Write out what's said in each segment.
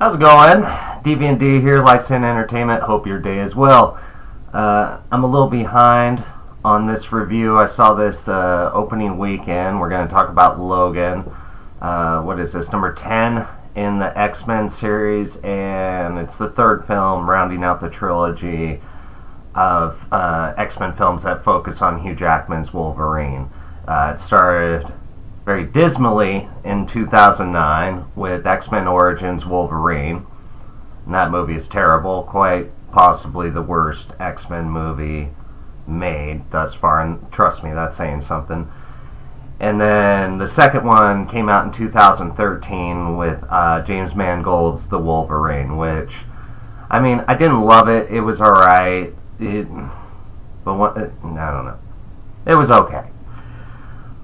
How's it going? Deviant D here, Lifespan Entertainment. Hope your day is well. I'm a little behind on this review. I saw this opening weekend. We're going to talk about Logan. What is this? Number 10 in the X-Men series, and it's the third film rounding out the trilogy of X-Men films that focus on Hugh Jackman's Wolverine. It started very dismally in 2009 with X-Men Origins Wolverine. And that movie is terrible, quite possibly the worst X-Men movie made thus far, and trust me, that's saying something. And then the second one came out in 2013 with James Mangold's The Wolverine, which, I mean, I didn't love it. It was alright. I don't know. It was okay.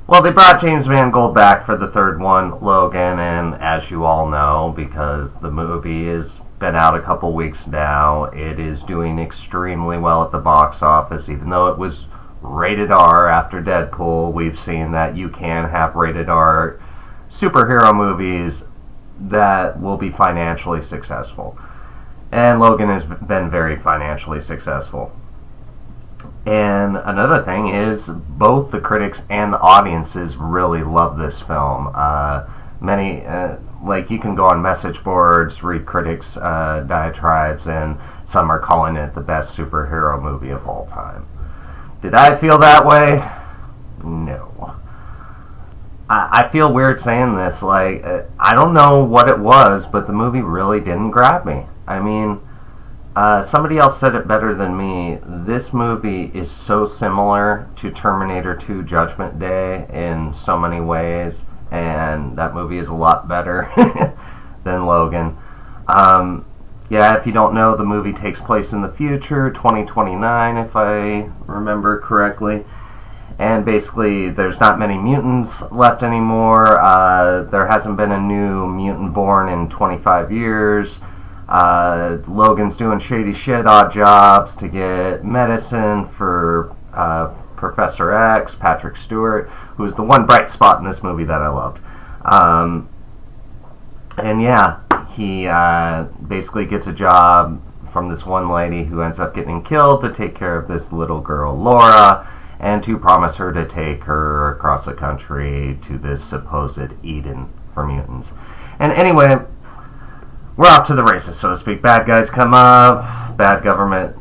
Well, they brought James Mangold back for the third one, Logan, and as you all know, because the movie has been out a couple weeks now, it is doing extremely well at the box office. Even though it was rated R after Deadpool, we've seen that you can have rated R superhero movies that will be financially successful. And Logan has been very financially successful. And another thing is, both the critics and the audiences really love this film. Like you can go on message boards, read critics' diatribes, and some are calling it the best superhero movie of all time. Did I feel that way? No. I feel weird saying this. I don't know what it was, but the movie really didn't grab me. I mean, somebody else said it better than me. This movie is so similar to Terminator 2 Judgment Day in so many ways, and that movie is a lot better than Logan. If you don't know, the movie takes place in the future, 2029 if I remember correctly. And basically, there's not many mutants left anymore. There hasn't been a new mutant born in 25 years. Logan's doing shady shit, odd jobs to get medicine for Professor X, Patrick Stewart, who's the one bright spot in this movie that I loved. He basically gets a job from this one lady who ends up getting killed to take care of this little girl, Laura, and to promise her to take her across the country to this supposed Eden for mutants. And anyway, we're off to the races, so to speak. Bad guys come up, bad government,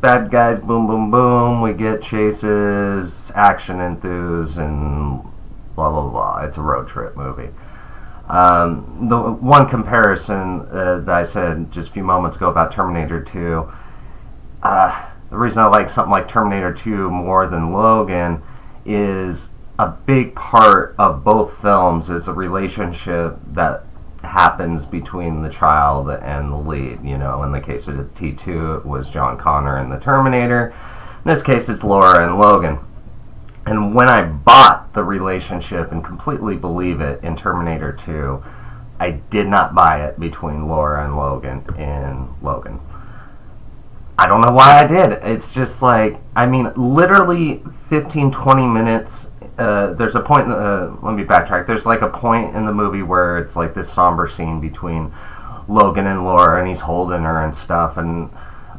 bad guys, boom, boom, boom. We get chases, action ensues, and blah, blah, blah. It's a road trip movie. The one comparison that I said just a few moments ago about Terminator 2, the reason I like something like Terminator 2 more than Logan is a big part of both films is a relationship that happens between the child and the lead. You know, in the case of the T2, it was John Connor and the Terminator. In this case, it's Laura and Logan. And when I bought the relationship and completely believe it in Terminator 2, I did not buy it between Laura and Logan in Logan. I don't know why I did. It's just like, I mean, literally 15-20 minutes. There's a point, let me backtrack. There's like a point in the movie where it's like this somber scene between Logan and Laura, and he's holding her and stuff, and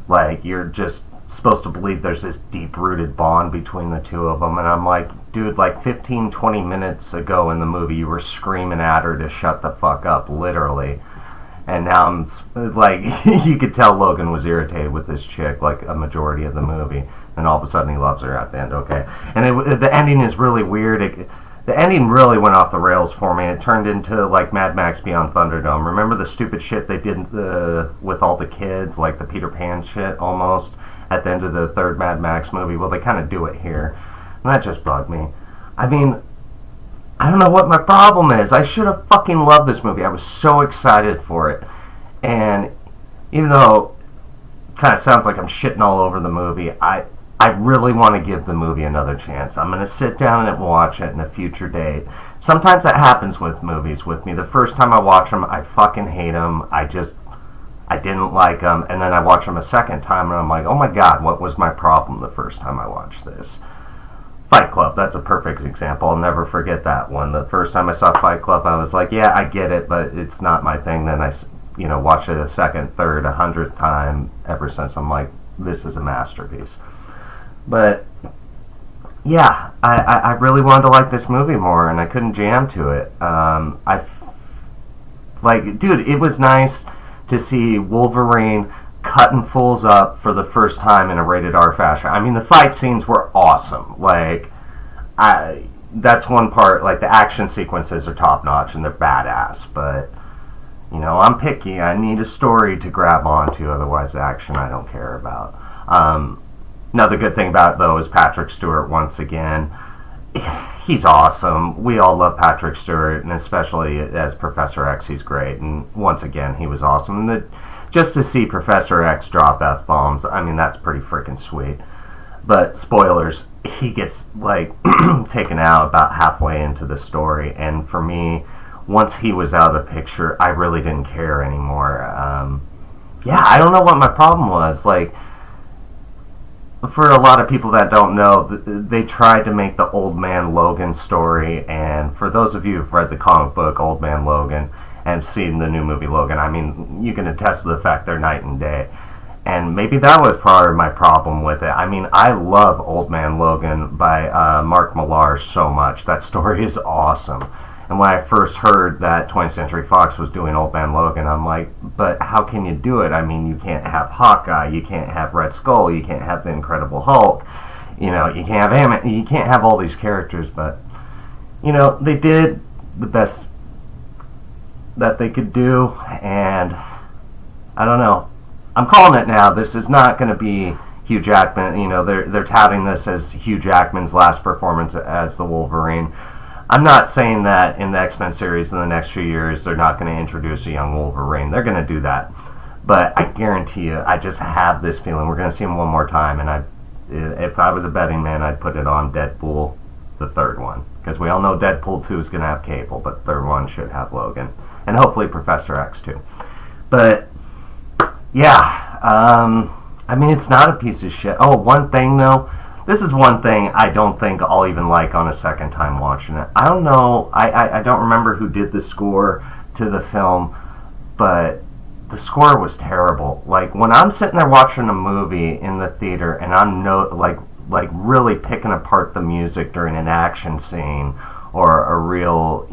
like you're just supposed to believe there's this deep-rooted bond between the two of them. And I'm like, dude, like 15-20 minutes ago in the movie you were screaming at her to shut the fuck up, literally. And now I'm like, you could tell Logan was irritated with this chick like a majority of the movie, and all of a sudden he loves her at the end. Okay, and the ending is really weird. The ending really went off the rails for me. It turned into like Mad Max Beyond Thunderdome. Remember the stupid shit they did with all the kids, like the Peter Pan shit almost at the end of the third Mad Max movie? Well, they kind of do it here, and that just bugged me. I mean, I don't know what my problem is. I should have fucking loved this movie. I was so excited for it. And even though it kind of sounds like I'm shitting all over the movie, I really want to give the movie another chance. I'm going to sit down and watch it in a future date. Sometimes that happens with movies with me. The first time I watch them, I fucking hate them. I didn't like them. And then I watch them a second time and I'm like, oh my god, what was my problem the first time I watched this? Fight Club, that's a perfect example. I'll never forget that one. The first time I saw Fight Club, I was like, yeah, I get it, but it's not my thing. Then I watched it a second, third, 100th time ever since. I'm like, this is a masterpiece. But yeah, I really wanted to like this movie more, and I couldn't jam to it. Dude, it was nice to see Wolverine cutting fools up for the first time in a rated R fashion. I mean, the fight scenes were awesome. That's one part. Like, the action sequences are top notch and they're badass. But I'm picky. I need a story to grab onto. Otherwise, the action I don't care about. Another good thing about it, though, is Patrick Stewart once again. He's awesome. We all love Patrick Stewart, and especially as Professor X, he's great. And once again, he was awesome. And just to see Professor X drop F-bombs, I mean, that's pretty freaking sweet. But spoilers, he gets, taken out about halfway into the story. And for me, once he was out of the picture, I really didn't care anymore. I don't know what my problem was. For a lot of people that don't know, they tried to make the Old Man Logan story, and for those of you who've read the comic book Old Man Logan and seen the new movie Logan, I mean, you can attest to the fact they're night and day. And maybe that was part of my problem with it. I mean, I love Old Man Logan by Mark Millar so much. That story is awesome. And when I first heard that 20th Century Fox was doing Old Man Logan, I'm like, but how can you do it? I mean, you can't have Hawkeye, you can't have Red Skull, you can't have the Incredible Hulk, you can't have you can't have all these characters, but they did the best that they could do, and I don't know. I'm calling it now. This is not going to be Hugh Jackman. They're touting this as Hugh Jackman's last performance as the Wolverine. I'm not saying that in the X-Men series in the next few years they're not going to introduce a young Wolverine. They're going to do that. But I guarantee you, I just have this feeling we're going to see him one more time. And if I was a betting man, I'd put it on Deadpool, the third one. Because we all know Deadpool 2 is going to have Cable, but the third one should have Logan. And hopefully Professor X too. But, yeah. I mean, it's not a piece of shit. Oh, one thing though. This is one thing I don't think I'll even like on a second time watching it. I don't know. I don't remember who did the score to the film, but the score was terrible. When I'm sitting there watching a movie in the theater and I'm really picking apart the music during an action scene or a real,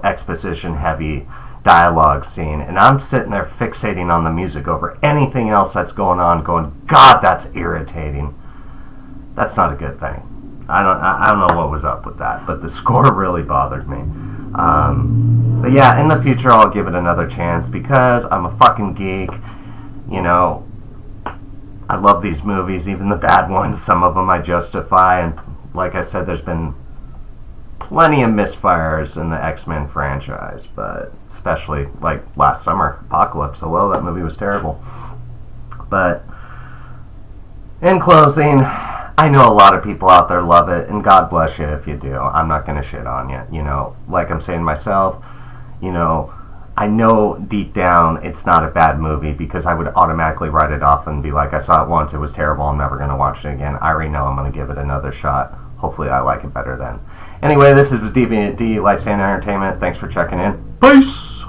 exposition heavy dialogue scene, and I'm sitting there fixating on the music over anything else that's going on, going, God, that's irritating. That's not a good thing. I don't know what was up with that, but the score really bothered me. But yeah, in the future I'll give it another chance because I'm a fucking geek. I love these movies, even the bad ones. Some of them I justify, and like I said, there's been plenty of misfires in the X-Men franchise, but especially last summer, Apocalypse. Hello, that movie was terrible. But in closing, I know a lot of people out there love it, and God bless you if you do. I'm not going to shit on you. Like I'm saying myself, I know deep down it's not a bad movie because I would automatically write it off and be like, I saw it once, it was terrible, I'm never going to watch it again. I already know I'm going to give it another shot. Hopefully I like it better then. Anyway, this is Deviant D, Light Stand Entertainment. Thanks for checking in. Peace!